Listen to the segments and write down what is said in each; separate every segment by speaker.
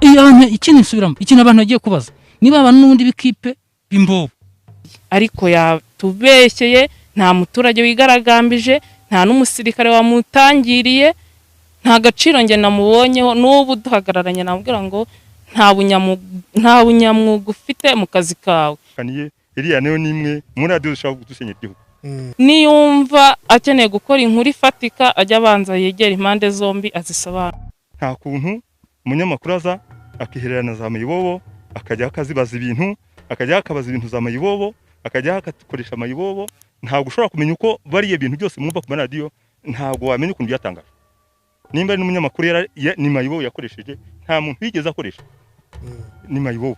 Speaker 1: Ikindi nsubiramo ikintu abantu bagiye kubaza niba abantu n'undi bikipe bimbobo
Speaker 2: ariko yatubeshyeye nta muturage wigaragambije nta n'umusirikare wamutangiriye nta gaciro nge namubonyeho n'ubu duhagararanye namubwira ngo nta bunyamwuga ufite mu kazi kawe
Speaker 3: kaniye iriya nayo nimwe muri radio dushaka gudusenyera igihugu
Speaker 2: niyumva akeneye gukora inkuru ifatika ajya abanza yegera impande zombi azisobanura
Speaker 3: nta kuntu umunyamakuru aza akihererana za mayibobo akajya akazibaza ibintu akajya akabaza ibintu za mayibobo akajya akakoresha mayibobo ntabwo ushobora kumenya uko bariye ibintu byose mwumva ku radio ntabwo wamenya ukuntu byatangaje nimba ari umunyamakuru ni mayibobo yakoresheje nta muntu yigeze akoresha ni mayibobo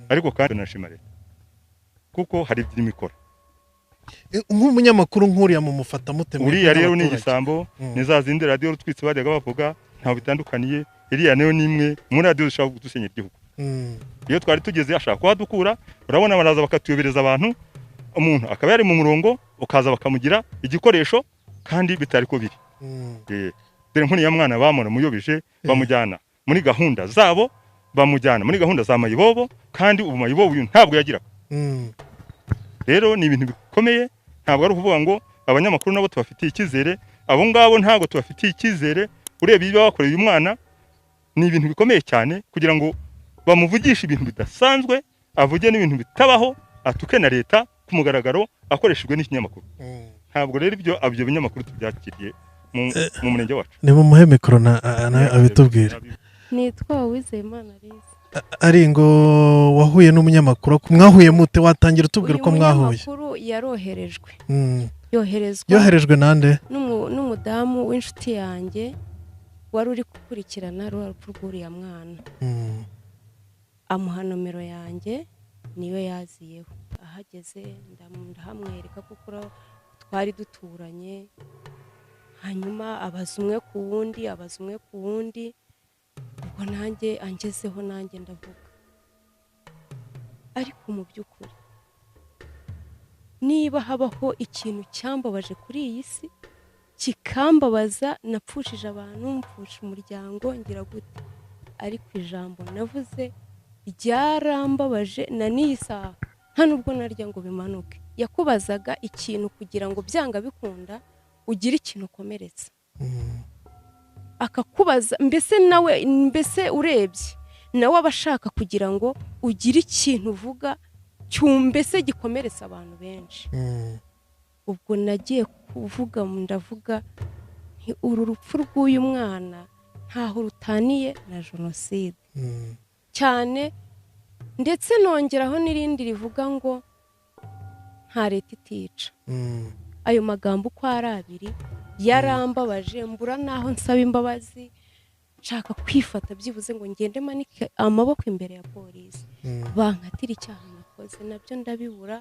Speaker 3: ariko kandi nashima leta kuko hari by'imikora
Speaker 4: nk'umunyamakuru nk'uriya mu mufata muteme
Speaker 3: uriya rero ni igisambo nizazindi radio rutwitsi bajyaga bavuga ntaho bitandukaniye iriya nayo nimwe muri radio dushaka gudusenyera igihugu iyo twari tugeze ashaka kuhadukura urabona baraza bakatuyobereza abantu umuntu akaba yari mu murongo ukaza bakamugira igikoresho kandi bitari ko biri dore nkuni ya mwana bamona muyobeje bamujyana muri gahunda zabo bamujyana muri gahunda za mayibobo kandi ubu mayibobo uyu ntabwo yagiraga rero ni ibintu bikomeye ntabwo ari ukuvuga ngo abanyamakuru nabo tubafitiye ikizere abo ngabo ntabwo tubafitiye ikizere ureba ibyo bakoreye uyu mwana ni ibintu bikomeye cyane kugira ngo bamuvugishe ibintu bidasanzwe avuge n'ibintu bitabaho atuke na leta ku mugaragaro akoreshejwe n'ikinyamakuru ntabwo rero ibyo binyamakuru tubyakiriye mu murenge wacu
Speaker 4: ni mu muhe mikoro nawe abitubwira
Speaker 5: nitwa Uwizeyimana Alice
Speaker 4: ari ngo wahuye n'umunyamakuru mwahuye mute watangira utubwira uko mwahuye
Speaker 5: umunyamakuru yaroherejwe
Speaker 4: yoherejwe nande
Speaker 5: n'umudamu w'inshuti yanjye wari uri gukurikirana rupfu rw'uriya mwana amuha nomero yanjye niyo yaziyeho ahageze ndahamwereka kuko twari duturanye hanyuma abaza umwe ku wundi ubwo nanjye angezeho nanjye ndavuga ariko mu by'ukuri niba habaho ikintu cyambabaje kuri iyi si kikambabaza napfushije abantu mpfusha umuryango ngira gute ariko ijambo navuze ryarambabaje na n'iyi saha nta nubwo narya ngo bimanuke yakubazaga ikintu kugira ngo byanga bikunda ugire ikintu ukomeretsa akakubaza mbese urebye nawe abashaka kugira ngo ugire ikintu uvuga cyumbese gikomeretsa abantu benshi ubwo nagiye kuvuga ndavuga nti uru rupfu rw'uyu mwana ntaho rutaniye na jenoside cyane ndetse nongeraho n'irindi rivuga ngo nta leta itica ayo magambo uko ari abiri yarambabaje mbura naho nsaba imbabazi nshaka kwifata byibuze ngo ngende manike amaboko imbere ya polisi bankatira icyaha nakoze nabyo ndabibura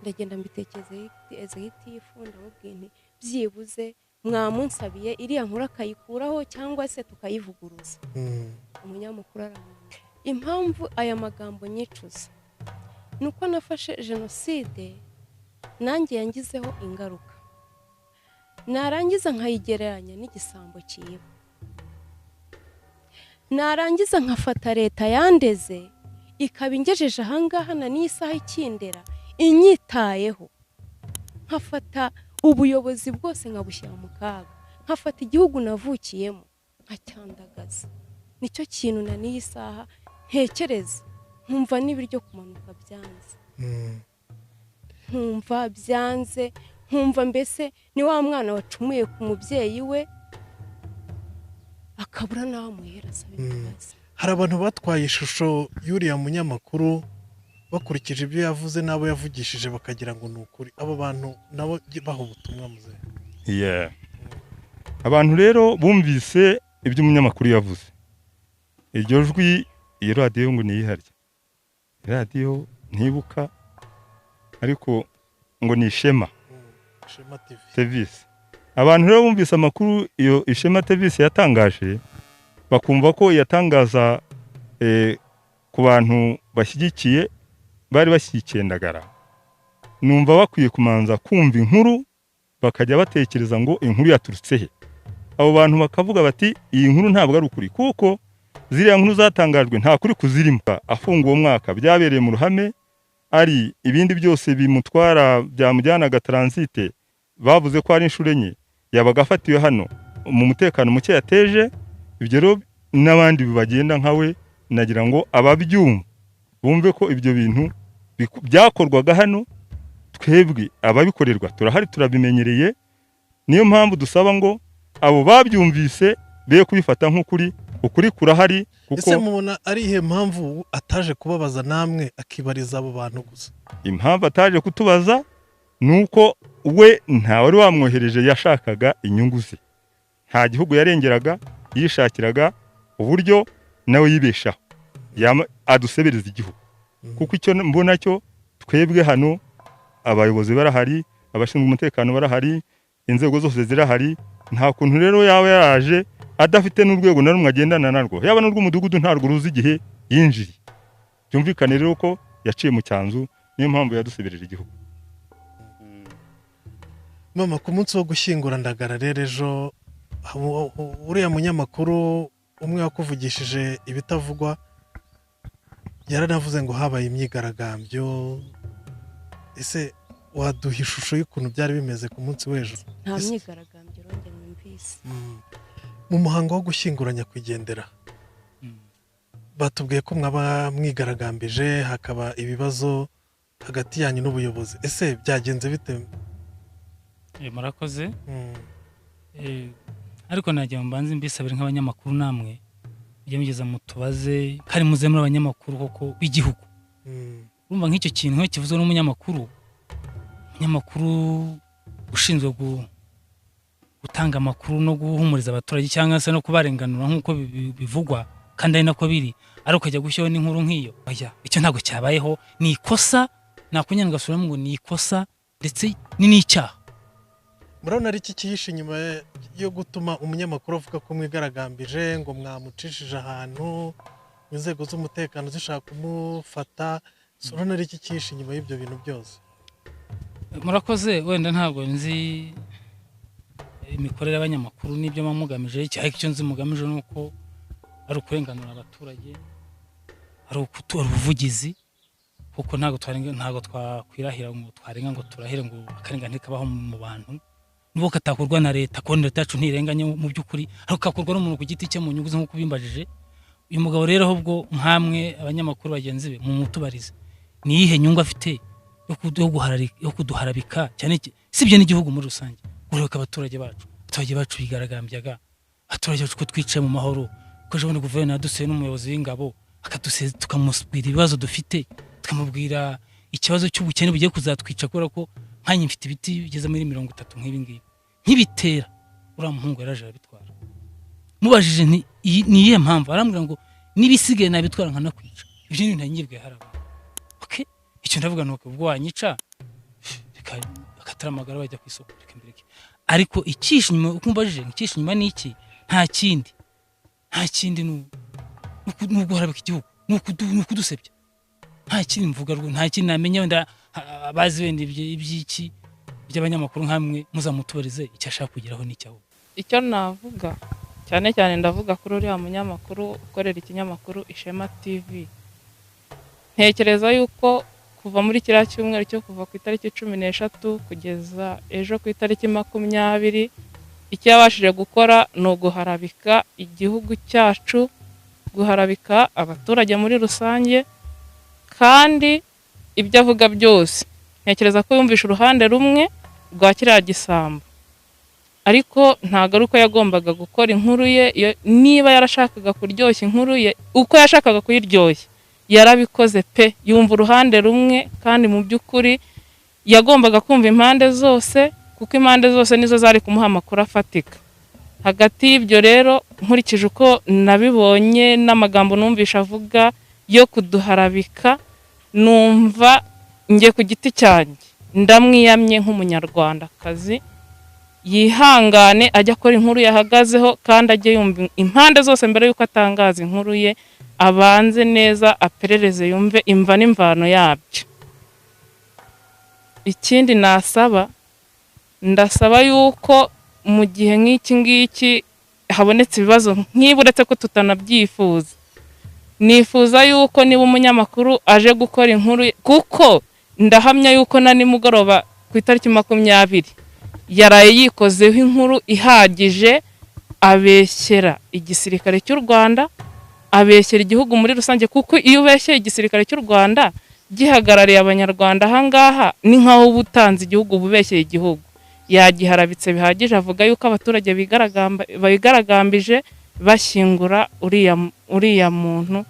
Speaker 5: ndagenda mbitekereza itifu ndamubwiye nti byibuze mwamunsabiye iriya nkuru akayikuraho cyangwa se tukayivuguruza umunyamakuru aramubwira impamvu aya magambo nyicuza nuko nafashe jenoside nanjye yangizeho ingaruka narangiza nkayigereranya n'igisambo cyiba narangiza nkafata leta yandeze ikaba ingejeje ahangaha na n'isaha ikindera inyitayeho nkafata ubuyobozi bwose nkabushyira mu kaga nkafata igihugu navukiyemo nkacyandagaza nicyo kintu na n'iyi saha ntekereza nkumva n'ibiryo kumanuka byanze nkumva byanze nkumva mbese ni wa mwana wacumuye ku mubyeyi we akabura nawe amuhera asaba imbabazi
Speaker 4: hari abantu batwaye ishusho y'uriya munyamakuru bakurikije ibyo yavuze n'abo yavugishije bakagira ngo ni ukuri abo bantu nabo baha ubutumwa muze
Speaker 3: abantu rero bumvise ibyo umunyamakuru yavuze iryo jwi iyo radiyo ngo niyiharye radiyo ntibuka ariko ngo ni Ishema TV abantu rero bumvise amakuru iyo Ishema TV yatangaje bakumva ko yatangaza ku bantu bashyigikiye bari bashyigikiye Ndagara numva bakwiye kumanza kumva inkuru bakajya batekereza ngo inkuru yaturutse he abo bantu bakavuga bati iyi nkuru ntabwo ari ukuri kuko ziriya nkuru zatangajwe nta kuri kuzirimo. Afunga uwo mwaka byabereye mu ruhame, ari ibindi byose bimutwara byamujyanaga transite, bavuze ko ari inshuro enye yabaga afatiwe hano mu mutekano muke yateje. Ibyo rero n'abandi bagenda nkawe, nagira ngo ababyumva bumve ko ibyo bintu byakorwaga hano, twebwe ababikorerwa turahari, turabimenyereye. Niyo mpamvu dusaba ngo abo babyumvise be kubifata nk'ukuri, ukuri kurahari.
Speaker 4: Ese mubona ari ihe mpamvu ataje kubabaza namwe akibariza abo bantu gusa?
Speaker 3: Impamvu ataje kutubaza nuko we nta wari wamwohereje, yashakaga inyungu ze, nta gihugu yarengeraga, yishakiraga uburyo nawe yibeshaho, adusebereza igihugu. Kuko icyo mbona cyo, twebwe hano abayobozi barahari, abashinzwe umutekano barahari, inzego zose zirahari. Nta kuntu rero yawe yaraje adafite n'urwego na rumwe agendana narwo, yaba n'urw'umudugudu ntarwo ruzi igihe yinjiriye. Byumvikane rero ko yaciye mu cyanzu, niyo mpamvu yadusebereje igihugu.
Speaker 4: Mama, ku munsi wo gushyingura Ndagara rero ejo, uriya munyamakuru umwe wakuvugishije ibitavugwa yaranavuze ngo habaye imyigaragambyo. Ese waduha ishusho y'ukuntu byari bimeze ku munsi w'ejo?
Speaker 5: Nta myigaragambyo ronge numvise.
Speaker 4: Mu muhango wo gushyingura nyakwigendera batubwiye ko mwaba mwigaragambije, hakaba ibibazo hagati yanyu n'ubuyobozi. Ese byagenze bite?
Speaker 1: Murakoze. Ariko nagira mbanze mbisabire nk'abanyamakuru, namwe mujye mugeza mutubaze kandi muze muri abanyamakuru koko b'igihugu. Urumva nk'icyo kintu nko kivuzwe n'umunyamakuru ushinzwe gutanga amakuru no guhumuriza abaturage cyangwa se no kubarenganura nk'uko bivugwa kandi ari nako biri, ari ukajya gushyiraho n'inkuru nk'iyo. Icyo ntabwo cyabayeho, ni ikosa. Nakunyana gasubiramo ngo ni ikosa ndetse ni n'icyaha.
Speaker 4: Murabona ari iki kihishe inyuma yo gutuma umunyamakuru avuga ko mwigaragambije, ngo mwamucishije ahantu, inzego z'umutekano zishaka kumufata? Murabona ari iki kihishe inyuma y'ibyo bintu byose?
Speaker 1: Murakoze. Wenda ntabwo nzi imikorere y'abanyamakuru n'ibyo bamugamije, cyangwa icyo nzi mugamije nuko ari ukurenganura abaturage, ari ubuvugizi, kuko ntabwo twakwirahira ngo twarenga ngo turahire ngo akarengane kabaho mu bantu. Nuko katakorwa na leta, ko leta yacu ntirenganye mu by'ukuri, ariko kakorwa n'umuntu ku giti cye mu nyungu ze nk'uko bimbajije. Uyu mugabo rero ahubwo nkamwe abanyamakuru bagenzi be mu mutubarize, ni iyihe nyungu afite yo kuduharabika cyane sibye n'igihugu muri rusange, guharabika abaturage bacu bigaragambyaga, abaturage bacu ko twicaye mu mahoro, ko ejo bundi guverinoma yadusuye n'umuyobozi w'ingabo tukamusubira ibibazo dufite, tukamubwira ikibazo cy'ubukene bugiye kuzatwica kubera ko nkanye mfite ibiti bigeze muri 30 nk'ibi ngibi nkibitera, uriya muhungu yaraje arabitwara. Mubajije ni iyihe mpamvu? Arambwira ngo nibisigaye nabitwara nkanakwica. Ibyo ni ntanyibwe haraba. Okay, icyo ndavuga nuko ubwo wanyica akataramagara bajya ku isoko reka mbireke. Ariko icyishe nyuma ukumbajije icyishe nyuma ni iki? Nta kindi nuko harabika igihugu, nuko dusebya. Nta kindi mvuga rwo, nta kindi namenya. Wenda abazi wenda iby'iki by'abanyamakuru nkamwe muzamutubarize icyo ashaka kugeraho n'icyaho.
Speaker 2: Icyo navuga cyane cyane ndavuga kuri uriya munyamakuru ukorera ikinyamakuru Ishema TV. Ntekereza yuko kuva muri kiriya cyumweru cyo kuva ku itariki 13 kugeza ejo ku itariki 20, icyo yabashije gukora ni uguharabika igihugu cyacu, guharabika abaturage muri rusange, kandi ibyo avuga byose ntekereza ko yumvisha uruhande rumwe rwa kiriya gisambo, ariko ntago ari uko yagombaga gukora inkuru ye. Niba yarashakaga kuryoshya inkuru ye uko yashakaga kuyiryoshya, yarabikoze pe, yumva uruhande rumwe, kandi mu by'ukuri yagombaga kumva impande zose, kuko impande zose nizo zari kumuha amakuru afatika. Hagati y'ibyo rero, nkurikije uko nabibonye n'amagambo numvisha avuga yo kuduharabika, numva ngiye ku giti cyanjye ndamwiyamye nk'umunyarwandakazi, yihangane ajya akora inkuru yahagazeho, kandi ajye yumva impande zose mbere yuko atangaza inkuru ye, abanze neza aperereze yumve imva n'imvano yabyo. Ikindi ndasaba yuko mu gihe nk'iki ngiki habonetse ibibazo nk'ibi, uretse ko tutanabyifuza, nifuza yuko niba umunyamakuru aje gukora inkuru kuko ndahamya yuko na nimugoroba ku itariki 20 yaraye yikozeho inkuru ihagije abeshyera igisirikare cy'u Rwanda, abeshyera igihugu muri rusange, kuko iyo ubeshyeye igisirikare cy'u Rwanda gihagarariye abanyarwanda ahangaha ni nkaho ubutanze igihugu bubeshyeye igihugu. Yagiharabitse bihagije, avuga yuko abaturage bigaragambije bashyingura uriya muntu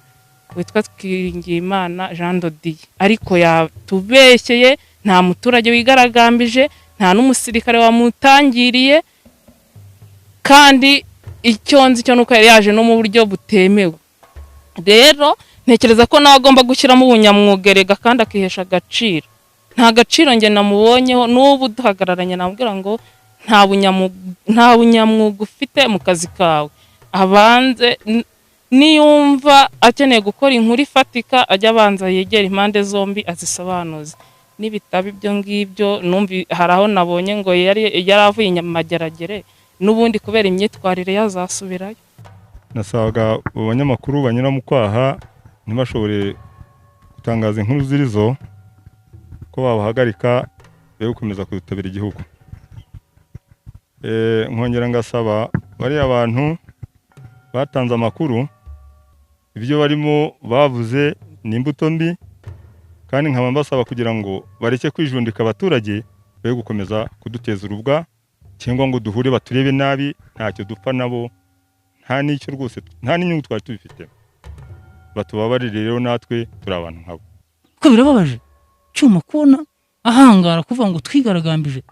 Speaker 2: witwa Twingiyimana Jean Dodier, ariko yatubeshyeye. Nta muturage wigaragambije, nta n'umusirikare wamutangiriye, kandi icyo nzi cyo nuko yari yaje no mu buryo butemewe. Rero ntekereza ko nawe agomba gushyiramo ubunyamwugerega kandi akihesha agaciro. Nta gaciro nge namubonyeho, n'ubu duhagararanye namubwira ngo nta bunyamwuga ufite mu kazi kawe. Abanze niyumva akeneye gukora inkuru ifatika ajya abanza yegera impande zombi azisobanuze. N'ibitabo ibyo ngibyo numvi hari aho nabonye ngo yari avuye Inyamageragere, n'ubundi kubera imyitwarire yazasubirayo.
Speaker 3: Nasabaga abanyamakuru banyura mu kwaha ntibashobore gutangaza inkuru zirizo ko babahagarika yo gukomeza kudutabira igihugu. Nkongera ngasaba bari abantu batanze amakuru ibyo barimo bavuze ni imbuto mbi, kandi nkaba mbasaba kugira ngo bareke kwijundika abaturage yo gukomeza kuduteza urubwa cyangwa ngo duhure baturebe nabi. Ntacyo dupfa nabo, nta n'icyo rwose, nta n'inyungu twari tubifite. Batubabarire rero, natwe turi abantu nkabo.
Speaker 1: Ko birababaje Cyuma kubona ahangara kuvuga ngo twigaragambije.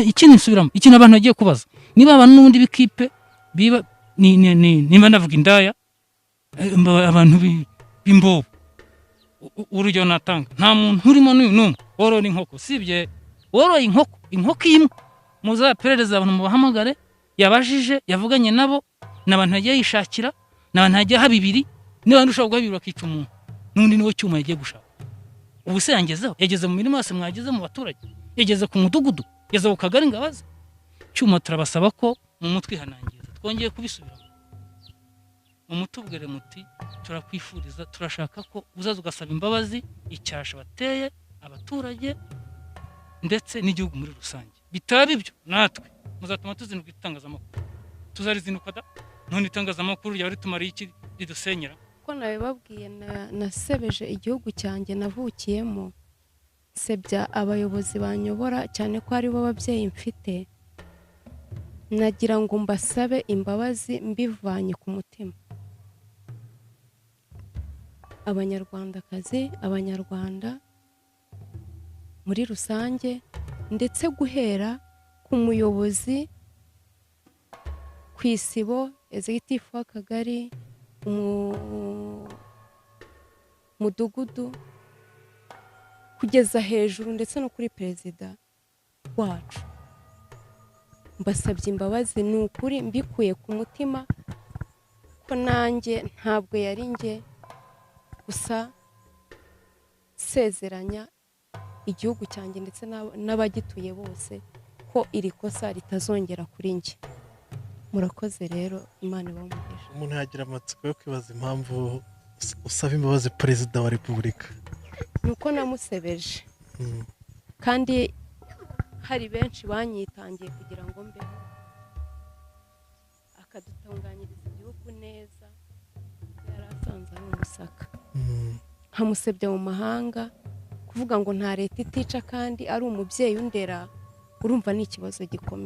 Speaker 1: Ikintu nsubiramo, ikintu abantu bagiye kubaza niba abantu n'undi bikipe biba niba navuga indaya, abantu b'imbobo. Urugero natanga, nta muntu urimo n'umwe worora inkoko, sibye woroye inkoko imwe. Muzaperereza abantu mubahamagare, yabajije yavuganye nabo, n'abantu yagiye yishakira, n'abantu yagiye habibiri, niba ndushaho guhabira bakica umuntu, n'undi niwe Cyuma yagiye gushaka. Ubu se yangezeho, yageze mu mirimo yose mwageze mu baturage, yageze ku mudugudu, yageze ku kagari ngabaza. Cyuma turabasaba ko mu mutwe hanangiza twongeye kubisubiramo, umutubwire muti turakwifuriza, turashaka ko uzaza ugasaba imbabazi icyasha bateye abaturage ndetse n'igihugu muri rusange. Bitaba ibyo natwe muzatuma tuzinuka itangazamakuru, tuzarizinuka da. None itangazamakuru ryari tumara iki ridusenyera?
Speaker 5: Ko nabibabwiye nasebeje igihugu cyanjye navukiyemo, sebya abayobozi banyobora cyane ko ari bo babyeyi mfite. Nagira ngo mbasabe imbabazi mbivanye ku mutima. Abanyarwandakazi, abanyarwanda muri rusange, ndetse guhera ku muyobozi, ku isibo, executive w'akagari, mudugudu, kugeza hejuru ndetse no kuri perezida wacu. Mbasabye imbabazi, ni ukuri mbikuye ku mutima ko nanjye ntabwo yari nge gusa sezeranya igihugu cyanjye ndetse n'abagituye bose ko iri kosa ritazongera kuri nge. Murakoze rero, Imana ibamugisha.
Speaker 4: Umuntu yagira amatsiko yo kwibaza impamvu usaba imbabazi perezida wa repubulika.
Speaker 5: Nuko namusebeje, kandi hari benshi banyitangiye kugira ngo mbeho, akadutunganyiriza igihugu neza, yari asanze ari umusaka. Nkamusebya mu mahanga, kuvuga ngo nta leta itica kandi ari umubyeyi undera, urumva ni ikibazo gikomeye.